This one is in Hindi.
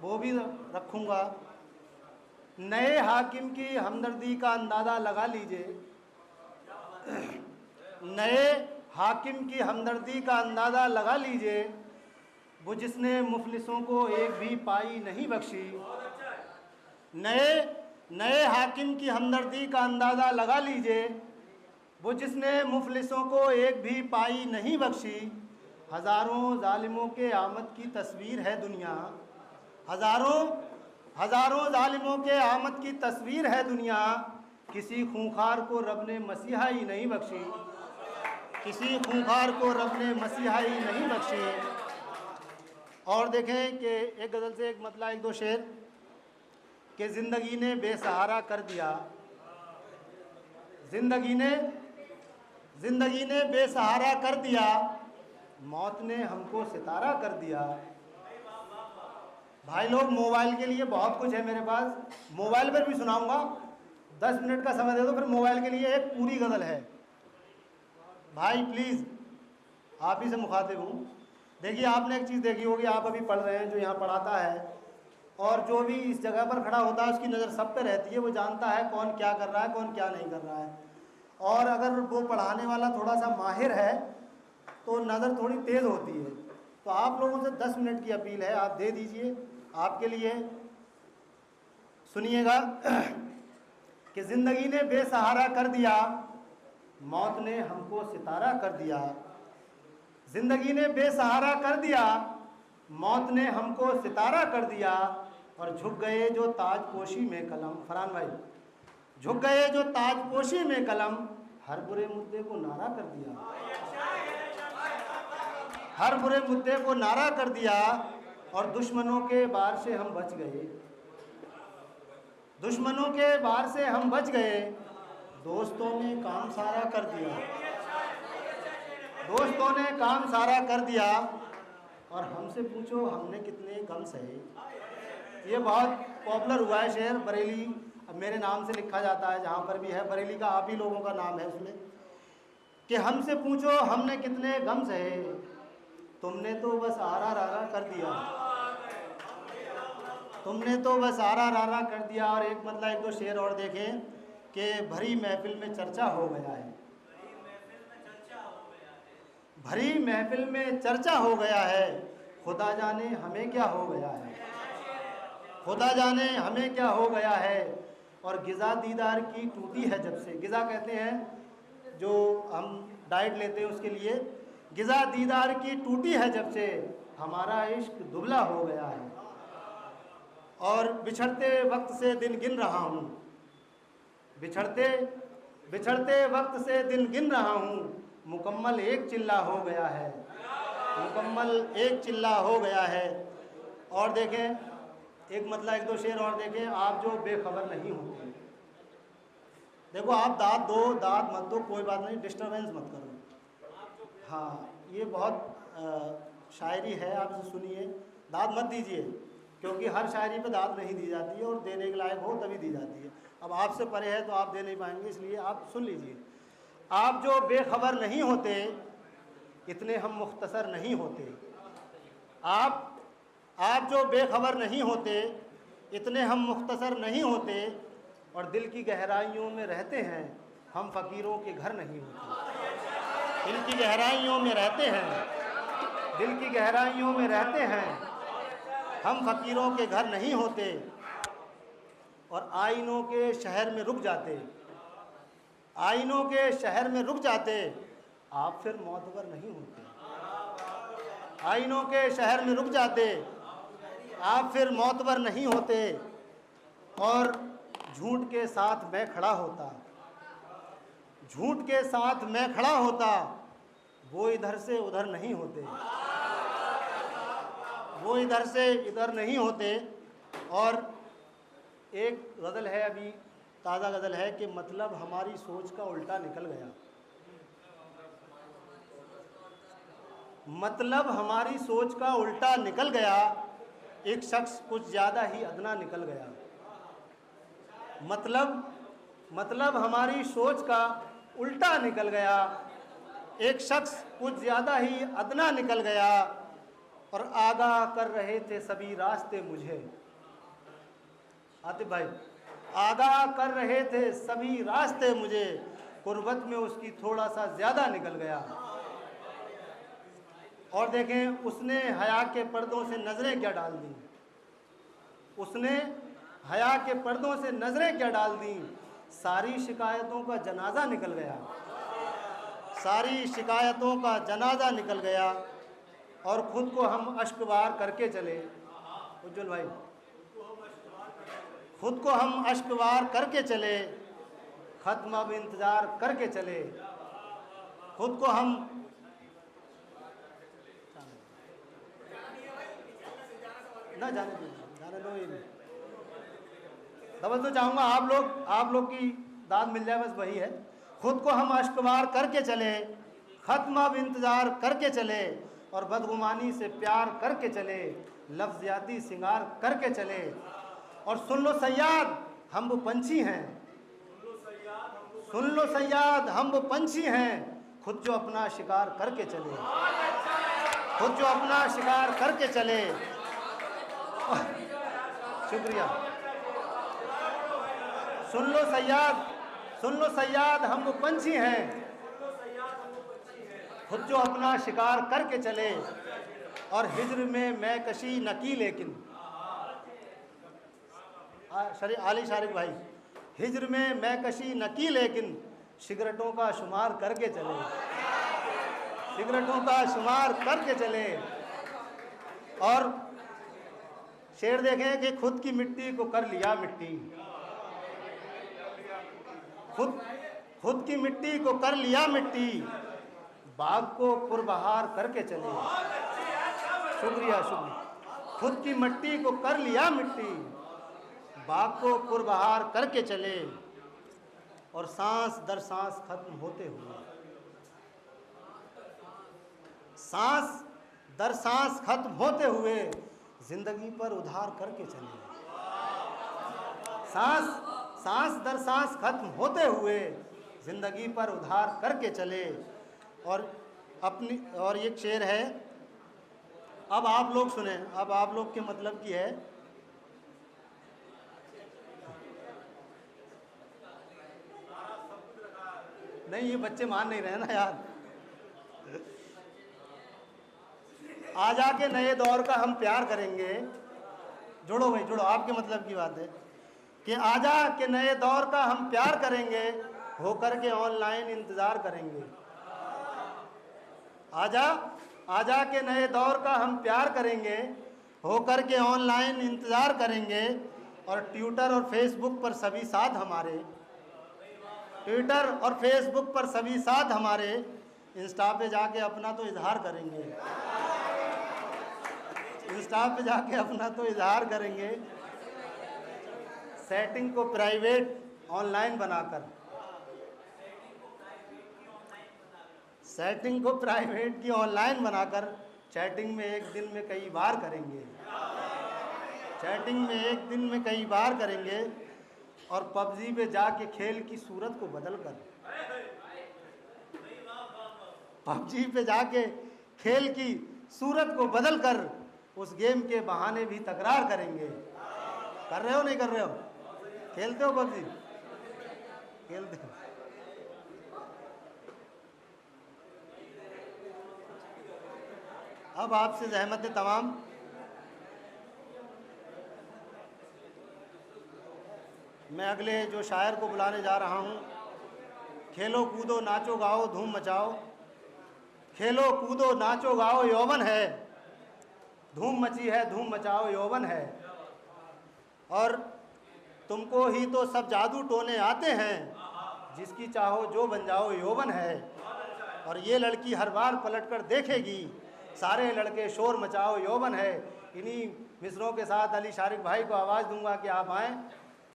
वो भी रखूँगा। नए हाकिम की हमदर्दी का अंदाज़ा लगा लीजिए, नए हाकिम की हमदर्दी का अंदाज़ा लगा लीजिए, वो जिसने मुफलिसों को एक भी पाई नहीं बख्शी। नए नए हाकिम की हमदर्दी का अंदाज़ा लगा लीजिए, वो जिसने मुफलिसों को एक भी पाई नहीं बख्शी। हज़ारों जालिमों के आमद की तस्वीर है दुनिया, हज़ारों जालिमों के आमद की तस्वीर है दुनिया। किसी खूंखार को रब ने मसीहा ही नहीं बख्शी, किसी खूंखार को रब ने मसीहा ही नहीं बख्शी। और देखें कि एक गज़ल से एक मतलब एक दो शेर कि ज़िंदगी ने बेसहारा कर दिया, ज़िंदगी ने बेसहारा कर दिया, मौत ने हमको सितारा कर दिया। भाई लोग, मोबाइल के लिए बहुत कुछ है मेरे पास, मोबाइल पर भी सुनाऊंगा। 10 मिनट का समय दे दो, फिर मोबाइल के लिए एक पूरी गज़ल है। भाई प्लीज़, आप ही से मुखातिब हूँ। देखिए, आपने एक चीज़ देखी होगी, आप अभी पढ़ रहे हैं, जो यहाँ पढ़ाता है और जो भी इस जगह पर खड़ा होता है उसकी नज़र सब पे रहती है। वो जानता है कौन क्या कर रहा है, कौन क्या नहीं कर रहा है। और अगर वो पढ़ाने वाला थोड़ा सा माहिर है तो नज़र थोड़ी तेज़ होती है। तो आप लोगों से 10 मिनट की अपील है, आप दे दीजिए। आपके लिए सुनिएगा कि ज़िंदगी ने बेसहारा कर दिया, मौत ने हमको सितारा कर दिया। ज़िंदगी ने बेसहारा कर दिया, मौत ने हमको सितारा कर दिया। और झुक गए जो ताजपोशी में कलम, फरहान भाई, झुक गए जो ताजपोशी में कलम, हर बुरे मुद्दे को नारा कर दिया, हर बुरे मुद्दे को नारा कर दिया। और दुश्मनों के बार से हम बच गए, दुश्मनों के बार से हम बच गए, दोस्तों ने काम सारा कर दिया, दोस्तों ने काम सारा कर दिया। और हमसे पूछो हमने कितने गम सहे। ये बहुत पॉपुलर हुआ है शेर, बरेली अब मेरे नाम से लिखा जाता है, जहाँ पर भी है बरेली का आप ही लोगों का नाम है उसमें, कि हमसे पूछो हमने कितने गम सहे, तुमने तो बस आरा रारा कर दिया, तुमने तो बस आरा रारा कर दिया। और एक मतलब एक दो शेर और देखें कि भरी महफिल में चर्चा हो गया है, भरी महफिल में चर्चा हो गया है, खुदा जाने हमें क्या हो गया है, खुदा जाने हमें क्या हो गया है। और गिज़ा दीदार की टूटी है जब से, गिज़ा कहते हैं जो हम डाइट लेते हैं उसके लिए, गिज़ा दीदार की टूटी है जब से, हमारा इश्क दुबला हो गया है। और बिछड़ते वक्त से दिन गिन रहा हूँ, बिछड़ते वक्त से दिन गिन रहा हूँ, मुकम्मल एक चिल्ला हो गया है, मुकम्मल एक चिल्ला हो गया है। और देखें एक मतलब एक दो शेर और देखें, आप जो बेखबर नहीं होते, देखो आप दाद दो दाद मत दो, कोई बात नहीं, डिस्टर्बेंस मत करो। हाँ, ये बहुत शायरी है, आप इसे सुनिए, दाद मत दीजिए, क्योंकि हर शायरी पे दाद नहीं दी जाती है, और देने के लायक हो तभी दी जाती है। अब आपसे परे है तो आप दे नहीं पाएंगे, इसलिए आप सुन लीजिए। आप जो बेखबर नहीं होते, इतने हम मुख्तसर नहीं होते। आप जो बेखबर नहीं होते, इतने हम मुख्तसर नहीं होते। और दिल की गहराइयों में रहते हैं, हम फ़कीरों के घर नहीं होते। दिल की गहराइयों में रहते हैं, दिल की गहराइयों में रहते हैं, हम फ़कीरों के घर नहीं होते। और आईनों के शहर में रुक जाते, आईनों के शहर में रुक जाते, आप फिर मोतबर नहीं होते। आईनों के शहर में रुक जाते, आप फिर मोतबर नहीं होते। और झूठ के साथ मैं खड़ा होता, झूठ के साथ मैं खड़ा होता, वो इधर से उधर नहीं होते, वो इधर से इधर नहीं होते। और एक गज़ल है, अभी ताज़ा गज़ल है कि मतलब हमारी सोच का उल्टा निकल गया, मतलब हमारी सोच का उल्टा निकल गया, एक शख्स कुछ ज़्यादा ही अदना निकल गया। मतलब हमारी सोच का उल्टा निकल गया, एक शख्स कुछ ज़्यादा ही अदना निकल गया। और आगाह कर रहे थे सभी रास्ते मुझे। आतिफ भाई, आगाह कर रहे थे सभी रास्ते मुझे, कुर्बत में उसकी थोड़ा सा ज़्यादा निकल गया। और देखें, उसने हया के पर्दों से नज़रें क्या डाल दी, उसने हया के पर्दों से नज़रें क्या डाल दी, सारी शिकायतों का जनाजा निकल गया, सारी शिकायतों का जनाजा निकल गया। और ख़ुद को हम अश्कबार करके चले। उज्जवल भाई, खुद को हम अश्कबार करके चले, ख़त्म अब इंतज़ार करके चले। खुद को हम ना जाने दो, दबल तो चाहूँगा आप लोग की दाद मिल जाए, बस वही है। खुद को हम अश्कबार करके चले, ख़त्म अब इंतज़ार करके चले, और बदगुमानी से प्यार करके चले, लफ्ज़ियाती सिंगार करके चले। और सुन लो सयाद, हम वो पंछी हैं, सुन लो सयाद, हम वो पंछी हैं, खुद जो अपना शिकार करके चले, खुद जो अपना शिकार करके चले। शुक्रिया। सुन लो सयाद, हम वो पंछी हैं, खुद जो अपना शिकार करके चले। और हिज्र में मैं कशी न की लेकिन, आली शारिक भाई, हिज्र में मैं कशी न की लेकिन, सिगरेटों का शुमार करके चले, सिगरेटों का शुमार करके चले। और शेर देखें कि खुद की मिट्टी को कर लिया मिट्टी, खुद की मिट्टी को कर लिया मिट्टी, बाग को पुरबहार करके चले। शुक्रिया। खुद की मिट्टी को कर लिया मिट्टी, बाग को पुरबहार करके चले। और सांस दर सांस खत्म होते हुए, सांस दर सांस खत्म होते हुए, जिंदगी पर उधार करके चले। सांस दर सांस खत्म होते हुए, जिंदगी पर उधार करके चले। और एक शेर है, अब आप लोग सुने, अब आप लोग के मतलब की है। नहीं, ये बच्चे मान नहीं रहे ना यार। आजा के नए दौर का हम प्यार करेंगे, जोड़ो भाई जोड़ो, आपके मतलब की बात है कि आजा के नए दौर का हम प्यार करेंगे, होकर के ऑनलाइन इंतज़ार करेंगे। आजा के नए दौर का हम प्यार करेंगे, होकर के ऑनलाइन इंतज़ार करेंगे। और ट्विटर और फेसबुक पर सभी साथ हमारे, ट्विटर और फेसबुक पर सभी साथ हमारे, इंस्टा पे जाके अपना तो इजहार करेंगे, इंस्टा पे जाके अपना तो इजहार करेंगे। सेटिंग को प्राइवेट ऑनलाइन बनाकर, सेटिंग को प्राइवेट की ऑनलाइन बनाकर, चैटिंग में एक दिन में कई बार करेंगे, चैटिंग में एक दिन में कई बार करेंगे। और पबजी पे जाके खेल की सूरत को बदलकर, पबजी पे जाके खेल की सूरत को बदलकर, उस गेम के बहाने भी तकरार करेंगे। कर रहे हो नहीं कर रहे हो? खेलते हो पबजी? खेलते हो? अब आपसे ज़हमत तमाम, मैं अगले जो शायर को बुलाने जा रहा हूँ। खेलो कूदो नाचो गाओ धूम मचाओ, खेलो कूदो नाचो गाओ यौवन है, धूम मची है धूम मचाओ यौवन है। और तुमको ही तो सब जादू टोने आते हैं, जिसकी चाहो जो बन जाओ यौवन है। और ये लड़की हर बार पलट कर देखेगी, सारे लड़के शोर मचाओ यौवन है। इन्हीं मिसरों के साथ अली शारिक भाई को आवाज़ दूंगा कि आप आएँ।